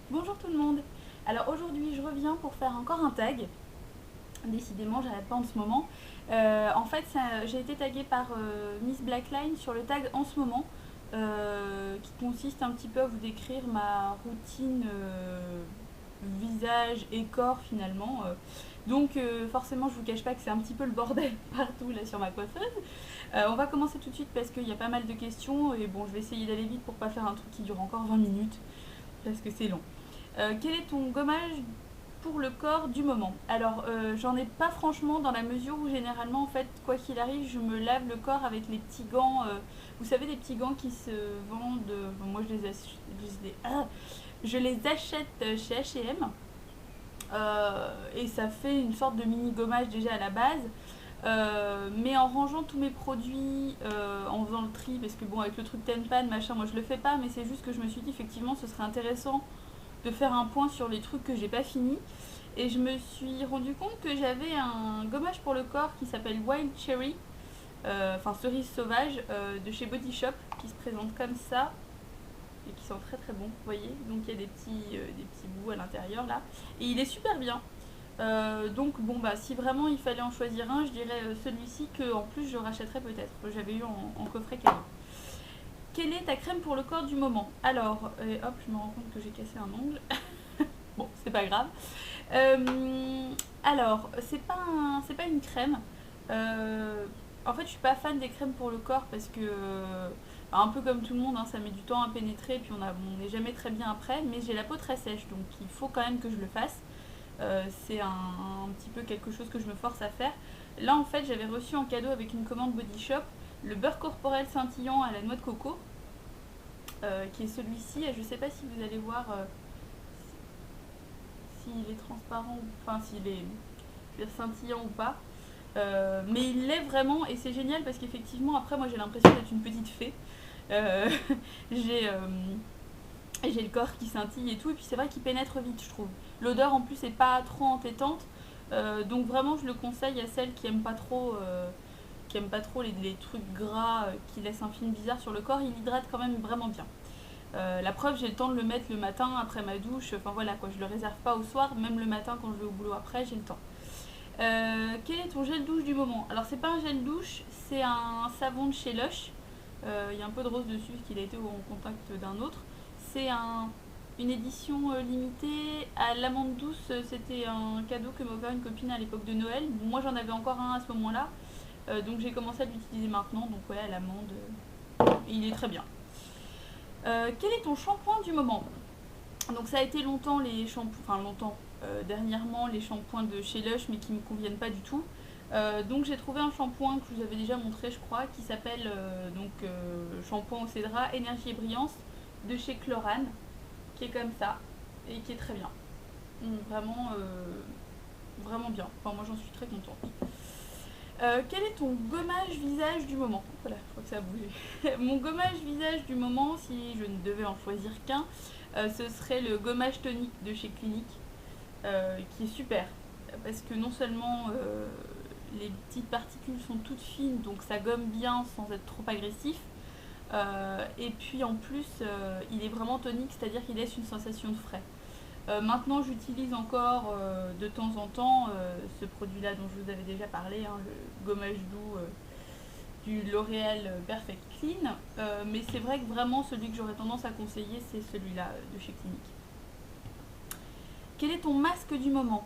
Bonjour tout le monde. Alors aujourd'hui je reviens pour faire encore un tag. Décidément j'arrête pas en ce moment. En fait j'ai été taguée par Miss Blackline sur le tag en ce moment, qui consiste un petit peu à vous décrire ma routine visage et corps finalement. Donc forcément je vous cache pas que c'est un petit peu le bordel partout là sur ma coiffeuse. On va commencer tout de suite parce qu'il y a pas mal de questions et bon je vais essayer d'aller vite pour pas faire un truc qui dure encore 20 minutes parce que c'est long. Quel est ton gommage pour le corps du moment? Alors, j'en ai pas franchement dans la mesure où généralement, en fait, quoi qu'il arrive, je me lave le corps avec les petits gants. Vous savez, des petits gants qui se vendent. Bon, moi, je les achète chez H&M. Et ça fait une sorte de mini gommage déjà à la base. Mais en rangeant tous mes produits, en faisant le tri, parce que bon, avec le truc Tenpan, machin, moi je le fais pas, mais c'est juste que je me suis dit effectivement ce serait intéressant de faire un point sur les trucs que j'ai pas fini. Et je me suis rendu compte que j'avais un gommage pour le corps qui s'appelle Wild Cherry, enfin cerise sauvage, de chez Body Shop, qui se présente comme ça et qui sent très très bon, vous voyez. Donc il y a des petits bouts à l'intérieur là. Et il est super bien. Donc bon bah si vraiment il fallait en choisir un, je dirais celui-ci que en plus je rachèterais peut-être. J'avais eu en coffret cadeau. Quelle est ta crème pour le corps du moment? Alors, hop, je me rends compte que j'ai cassé un ongle. Bon, c'est pas grave. Alors, c'est pas une crème. En fait, je suis pas fan des crèmes pour le corps parce que, un peu comme tout le monde, hein, ça met du temps à pénétrer, puis on n'est jamais très bien après. Mais j'ai la peau très sèche, donc il faut quand même que je le fasse. C'est un petit peu quelque chose que je me force à faire. Là, en fait, j'avais reçu en cadeau avec une commande Body Shop le beurre corporel scintillant à la noix de coco, qui est celui-ci. Je sais pas si vous allez voir s'il est transparent, enfin s'il est scintillant ou pas. Mais il l'est vraiment et c'est génial parce qu'effectivement après moi j'ai l'impression d'être une petite fée. Euh, j'ai j'ai le corps qui scintille et tout et puis c'est vrai qu'il pénètre vite je trouve. L'odeur en plus est pas trop entêtante, donc vraiment je le conseille à celles qui aiment pas trop les trucs gras qui laissent un film bizarre sur le corps. Il hydrate quand même vraiment bien. La preuve, j'ai le temps de le mettre le matin après ma douche. Enfin voilà quoi, je le réserve pas au soir, même le matin quand je vais au boulot après, j'ai le temps. Quel est ton gel douche du moment? Alors c'est pas un gel douche, c'est un savon de chez Lush. Il y a un peu de rose dessus parce qu'il a été en contact d'un autre. C'est une édition limitée à l'amande douce. C'était un cadeau que m'a offert une copine à l'époque de Noël. Moi j'en avais encore un à ce moment-là. Donc j'ai commencé à l'utiliser maintenant. Donc ouais, à l'amande, il est très bien. Quel est ton shampoing du moment? Donc ça a été longtemps les shampoings, enfin longtemps, dernièrement les shampoings de chez Lush mais qui me conviennent pas du tout. Donc j'ai trouvé un shampoing que je vous avais déjà montré je crois qui s'appelle shampoing au cédra énergie et brillance de chez Chlorane, qui est comme ça et qui est très bien. Vraiment vraiment bien. Enfin moi j'en suis très contente. Quel est ton gommage visage du moment? Voilà, je crois que ça a bougé. Mon gommage visage du moment, si je ne devais en choisir qu'un, ce serait le gommage tonique de chez Clinique, qui est super. Parce que non seulement les petites particules sont toutes fines, donc ça gomme bien sans être trop agressif. Et puis en plus, il est vraiment tonique, c'est-à-dire qu'il laisse une sensation de frais. Maintenant, j'utilise encore de temps en temps ce produit-là dont je vous avais déjà parlé, hein, le gommage doux du L'Oréal Perfect Clean. Mais c'est vrai que vraiment, celui que j'aurais tendance à conseiller, c'est celui-là de chez Clinique. Quel est ton masque du moment?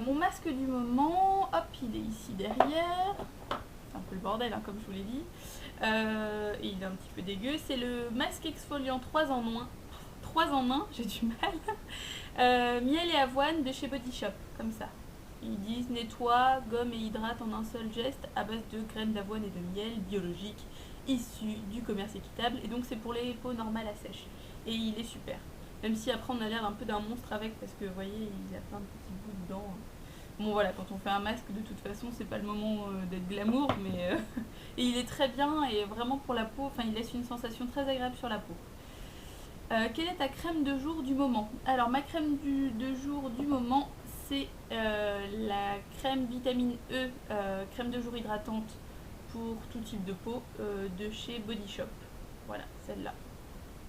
Mon masque du moment, hop, il est ici derrière. C'est un peu le bordel, hein, comme je vous l'ai dit. Et il est un petit peu dégueu. C'est le masque exfoliant 3 en 1. 3 en 1, j'ai du mal. Miel et avoine de chez Body Shop, comme ça. Ils disent nettoie, gomme et hydrate en un seul geste à base de graines d'avoine et de miel biologique issus du commerce équitable. Et donc c'est pour les peaux normales à sèche. Et il est super. Même si après on a l'air un peu d'un monstre avec parce que vous voyez, il y a plein de petits bouts dedans. Bon voilà, quand on fait un masque de toute façon c'est pas le moment d'être glamour, mais et il est très bien et vraiment pour la peau, enfin il laisse une sensation très agréable sur la peau. Quelle est ta crème de jour du moment? Alors ma crème de jour du moment c'est la crème vitamine E, crème de jour hydratante pour tout type de peau de chez Body Shop. Voilà, celle-là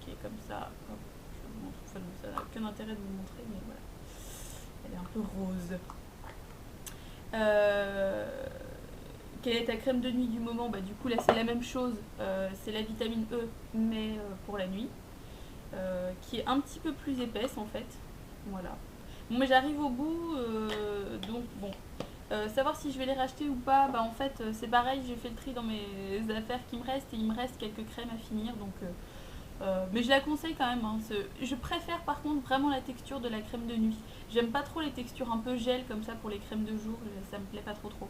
qui est comme ça. Hop, vous montre. Enfin, ça n'a aucun intérêt de vous montrer, mais voilà. Elle est un peu rose. Quelle est ta crème de nuit du moment? Bah, du coup, là, c'est la même chose. C'est la vitamine E, mais pour la nuit. Qui est un petit peu plus épaisse, en fait. Voilà. Bon, mais j'arrive au bout, donc bon. Savoir si je vais les racheter ou pas, bah en fait c'est pareil, j'ai fait le tri dans mes affaires qui me restent et il me reste quelques crèmes à finir, donc mais je la conseille quand même, hein. Je préfère par contre vraiment la texture de la crème de nuit. J'aime pas trop les textures un peu gel comme ça pour les crèmes de jour, ça me plaît pas trop trop.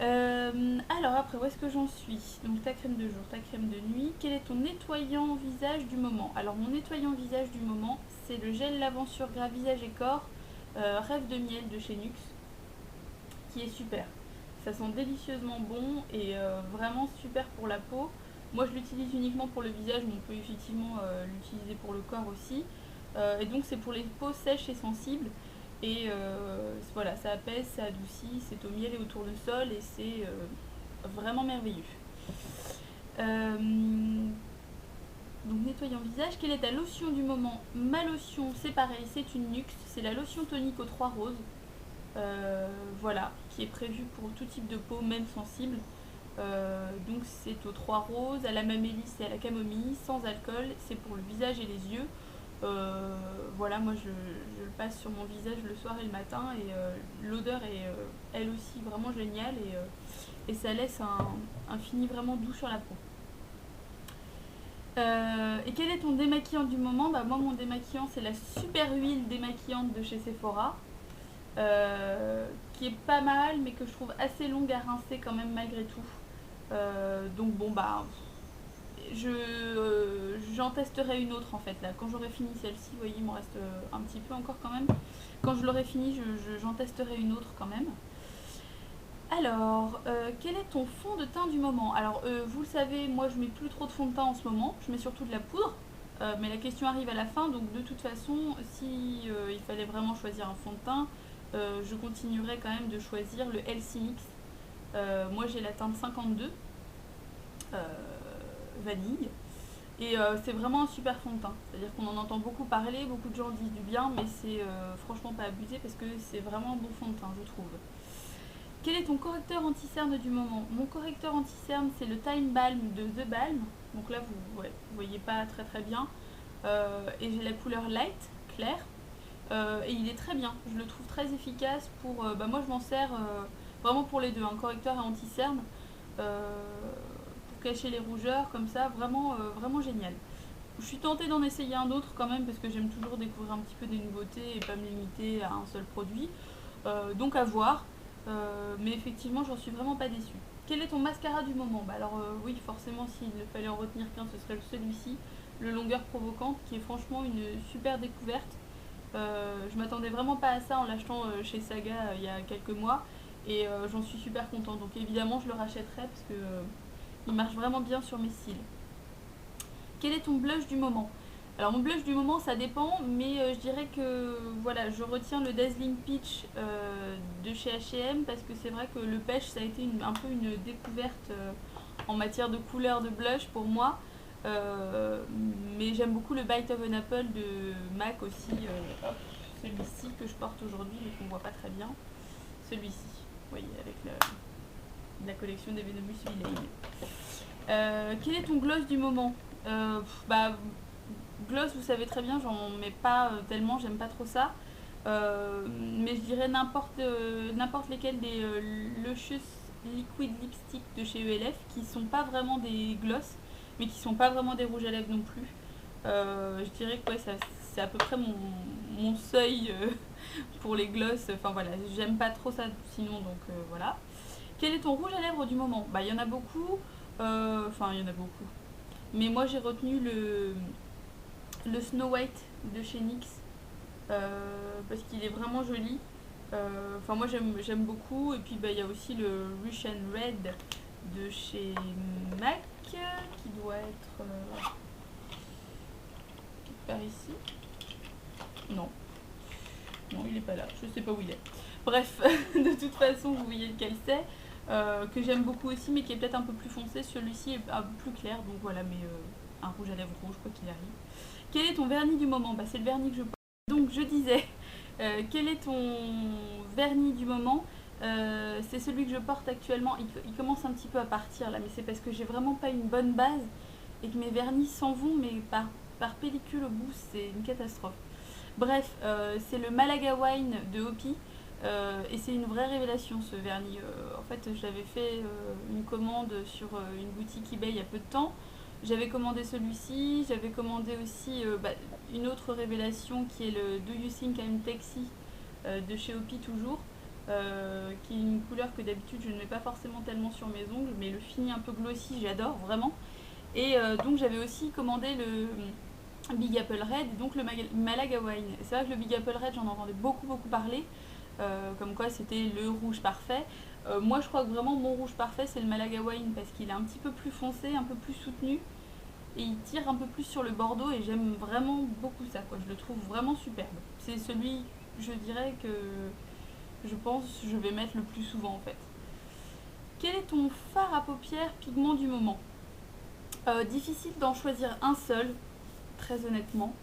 Alors après, où est-ce que j'en suis? Donc ta crème de jour, ta crème de nuit. Quel est ton nettoyant visage du moment? Alors mon nettoyant visage du moment, c'est le gel lavant sur gras visage et corps Rêve de miel de chez Nux, qui est super. Ça sent délicieusement bon et vraiment super pour la peau. Moi je l'utilise uniquement pour le visage, mais on peut effectivement l'utiliser pour le corps aussi. Et donc c'est pour les peaux sèches et sensibles. Et voilà, ça apaise, ça adoucit, c'est au miel et au tournesol et c'est vraiment merveilleux. Donc nettoyant visage, quelle est ta lotion du moment? Ma lotion, c'est pareil, c'est une Nux, c'est la lotion tonique aux 3 roses. Voilà, qui est prévue pour tout type de peau, même sensible. Donc c'est aux 3 roses, à la mamélisse et à la camomille, sans alcool, c'est pour le visage et les yeux. Voilà, moi je le passe sur mon visage le soir et le matin et l'odeur est elle aussi vraiment géniale et ça laisse un fini vraiment doux sur la peau. Et quel est ton démaquillant du moment? Bah moi mon démaquillant c'est la super huile démaquillante de chez Sephora qui est pas mal mais que je trouve assez longue à rincer quand même malgré tout. Donc bon bah j'en testerai une autre en fait là quand j'aurai fini celle-ci. Vous voyez, il m'en reste un petit peu encore quand même. Quand je l'aurai fini j'en testerai une autre quand même. Alors quel est ton fond de teint du moment? Alors vous le savez, moi je mets plus trop de fond de teint en ce moment, je mets surtout de la poudre. Mais la question arrive à la fin, donc de toute façon si il fallait vraiment choisir un fond de teint, je continuerai quand même de choisir le LC Mix. Moi j'ai la teinte 52 vanille. Et c'est vraiment un super fond de teint. C'est-à-dire qu'on en entend beaucoup parler, beaucoup de gens disent du bien, mais c'est franchement pas abusé parce que c'est vraiment un bon fond de teint, je trouve. Quel est ton correcteur anti-cerne du moment? Mon correcteur anti-cerne, c'est le Time Balm de The Balm. Donc là, vous voyez pas très très bien. Et j'ai la couleur light, claire. Et il est très bien. Je le trouve très efficace pour... bah moi, je m'en sers vraiment pour les deux, un correcteur et anti-cerne. Pour cacher les rougeurs, comme ça, vraiment, vraiment génial. Je suis tentée d'en essayer un autre quand même parce que j'aime toujours découvrir un petit peu des nouveautés et pas me limiter à un seul produit. Donc à voir. Mais effectivement, j'en suis vraiment pas déçue. Quel est ton mascara du moment? Bah alors oui, forcément, s'il ne fallait en retenir qu'un, ce serait celui-ci, le longueur provocante, qui est franchement une super découverte. Je m'attendais vraiment pas à ça en l'achetant chez Saga il y a quelques mois, et j'en suis super contente. Donc évidemment, je le rachèterai parce que il marche vraiment bien sur mes cils. Quel est ton blush du moment? Alors mon blush du moment ça dépend, mais je dirais que voilà, je retiens le Dazzling Peach de chez H&M parce que c'est vrai que le pêche ça a été un peu une découverte en matière de couleur de blush pour moi. Mais j'aime beaucoup le Bite of an Apple de MAC aussi, celui-ci que je porte aujourd'hui mais qu'on voit pas très bien. Celui-ci, vous voyez, avec la collection des Venomous Villain. Quel est ton gloss du moment? Bah gloss, vous savez très bien, j'en mets pas tellement, j'aime pas trop ça. Mais je dirais n'importe lesquels des Luscious Liquid Lipstick de chez ELF qui sont pas vraiment des gloss, mais qui sont pas vraiment des rouges à lèvres non plus. Je dirais que ouais, c'est à peu près mon seuil pour les gloss. Enfin voilà, j'aime pas trop ça sinon, donc voilà. Quel est ton rouge à lèvres du moment? Bah il y en a beaucoup. Enfin il y en a beaucoup. Mais moi j'ai retenu le Snow White de chez NYX parce qu'il est vraiment joli. Enfin moi j'aime beaucoup. Et puis bah, il y a aussi le Russian Red de chez MAC qui doit être quelque part ici. Non. Non, il est pas là. Je sais pas où il est. Bref, de toute façon vous voyez lequel c'est. Que j'aime beaucoup aussi mais qui est peut-être un peu plus foncé. Celui-ci est un peu plus clair. Donc voilà, mais un rouge à lèvres rouge, quoi qu'il arrive. Quel est ton vernis du moment? Bah, c'est le vernis que je porte. Donc je disais, quel est ton vernis du moment? C'est celui que je porte actuellement. Il commence un petit peu à partir là, mais c'est parce que j'ai vraiment pas une bonne base et que mes vernis s'en vont, mais par pellicule au bout, c'est une catastrophe. Bref, c'est le Malaga Wine de Hopi. Et c'est une vraie révélation ce vernis. En fait, j'avais fait une commande sur une boutique eBay il y a peu de temps. J'avais commandé celui-ci, j'avais commandé aussi une autre révélation qui est le Do You Think I'm Taxi de chez Hopi toujours, qui est une couleur que d'habitude je ne mets pas forcément tellement sur mes ongles, mais le fini un peu glossy j'adore vraiment. Et donc j'avais aussi commandé le Big Apple Red et donc le Malaga Wine. C'est vrai que le Big Apple Red j'en entendais beaucoup parler, comme quoi c'était le rouge parfait. Moi je crois que vraiment mon rouge parfait c'est le Malaga Wine parce qu'il est un petit peu plus foncé, un peu plus soutenu et il tire un peu plus sur le bordeaux et j'aime vraiment beaucoup ça quoi. Je le trouve vraiment superbe. C'est celui, je dirais que je pense je vais mettre le plus souvent en fait. Quel est ton fard à paupières pigment du moment? Difficile d'en choisir un seul, très honnêtement.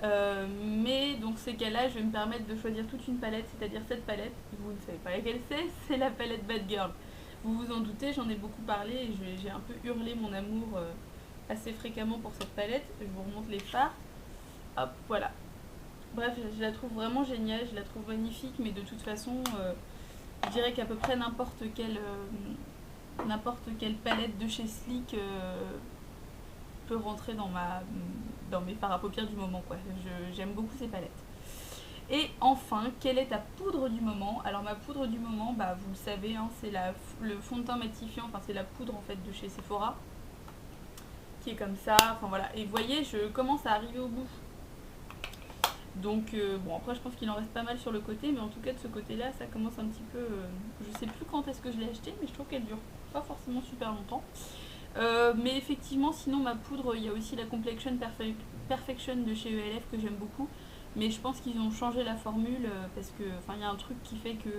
Mais donc ces cas-là, je vais me permettre de choisir toute une palette, c'est-à-dire cette palette. Vous ne savez pas laquelle c'est la palette Bad Girl. Vous vous en doutez, j'en ai beaucoup parlé et j'ai un peu hurlé mon amour assez fréquemment pour cette palette. Je vous remonte les fards. Hop, voilà. Bref, je la trouve vraiment géniale, je la trouve magnifique, mais de toute façon, je dirais qu'à peu près n'importe quelle palette de chez Sleek peut rentrer dans mes fards à paupières du moment quoi. J'aime beaucoup ces palettes. Et enfin, quelle est ta poudre du moment? Alors ma poudre du moment, bah vous le savez, hein, c'est le fond de teint matifiant, enfin c'est la poudre en fait de chez Sephora, qui est comme ça, enfin voilà. Et vous voyez, je commence à arriver au bout. Donc bon après je pense qu'il en reste pas mal sur le côté, mais en tout cas de ce côté là ça commence un petit peu, je sais plus quand est-ce que je l'ai acheté, mais je trouve qu'elle dure pas forcément super longtemps. Mais effectivement, sinon ma poudre, il y a aussi la Complexion Perfection de chez ELF que j'aime beaucoup. Mais je pense qu'ils ont changé la formule parce que, enfin, il y a un truc qui fait que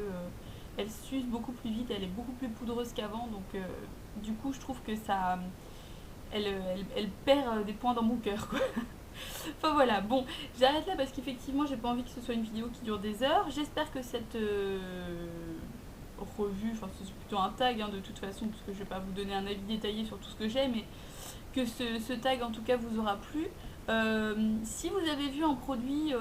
elle s'use beaucoup plus vite, elle est beaucoup plus poudreuse qu'avant. Donc, du coup, je trouve que ça, elle perd des points dans mon cœur, quoi. Enfin voilà, bon, j'arrête là parce qu'effectivement, j'ai pas envie que ce soit une vidéo qui dure des heures. J'espère que cette revue, enfin c'est plutôt un tag hein, de toute façon, parce que je vais pas vous donner un avis détaillé sur tout ce que j'ai, mais que ce tag en tout cas vous aura plu. Si vous avez vu un produit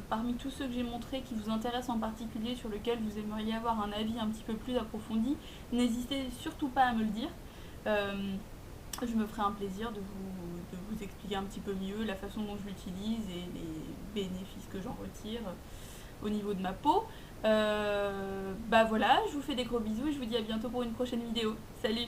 parmi tous ceux que j'ai montrés qui vous intéresse en particulier, sur lequel vous aimeriez avoir un avis un petit peu plus approfondi, n'hésitez surtout pas à me le dire. Je me ferai un plaisir de vous expliquer un petit peu mieux la façon dont je l'utilise et les bénéfices que j'en retire au niveau de ma peau. Bah voilà, je vous fais des gros bisous et je vous dis à bientôt pour une prochaine vidéo. Salut!